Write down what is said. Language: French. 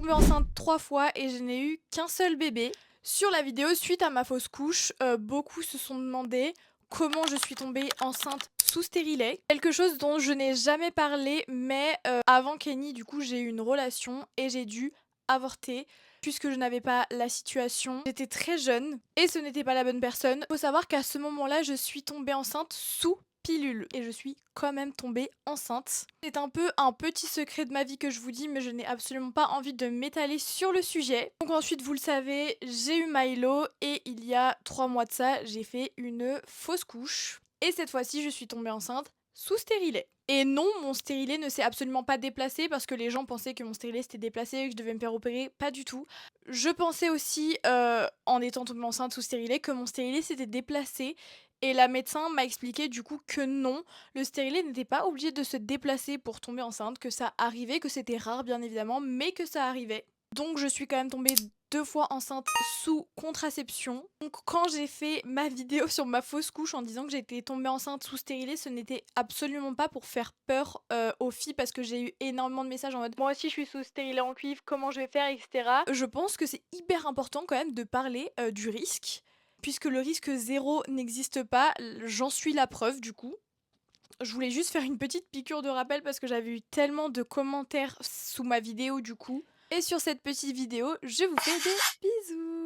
tombée enceinte 3 fois et je n'ai eu qu'un seul bébé. Sur la vidéo, suite à ma fausse couche, beaucoup se sont demandé comment je suis tombée enceinte sous stérilet. Quelque chose dont je n'ai jamais parlé, mais avant Kenny, du coup, j'ai eu une relation et j'ai dû avorter puisque je n'avais pas la situation. J'étais très jeune et ce n'était pas la bonne personne. Faut savoir qu'à ce moment-là, je suis tombée enceinte sous pilule et je suis quand même tombée enceinte. C'est un peu un petit secret de ma vie que je vous dis, mais je n'ai absolument pas envie de m'étaler sur le sujet. Donc ensuite, vous le savez, j'ai eu Milo et il y a 3 mois de ça, j'ai fait une fausse couche. Et cette fois-ci, je suis tombée enceinte sous stérilet. Et non, mon stérilet ne s'est absolument pas déplacé parce que les gens pensaient que mon stérilet s'était déplacé et que je devais me faire opérer. Pas du tout. Je pensais aussi, en étant tombée enceinte sous stérilet, que mon stérilet s'était déplacé. Et la médecin m'a expliqué du coup que non, le stérilet n'était pas obligé de se déplacer pour tomber enceinte, que ça arrivait, que c'était rare bien évidemment, mais que ça arrivait. Donc je suis quand même tombée 2 fois enceinte sous contraception. Donc quand j'ai fait ma vidéo sur ma fausse couche en disant que j'étais tombée enceinte sous stérilet, ce n'était absolument pas pour faire peur aux filles parce que j'ai eu énormément de messages en mode moi aussi je suis sous stérilet en cuivre, comment je vais faire, etc. Je pense que c'est hyper important quand même de parler du risque. Puisque le risque zéro n'existe pas, j'en suis la preuve du coup. Je voulais juste faire une petite piqûre de rappel parce que j'avais eu tellement de commentaires sous ma vidéo du coup. Et sur cette petite vidéo, je vous fais des bisous.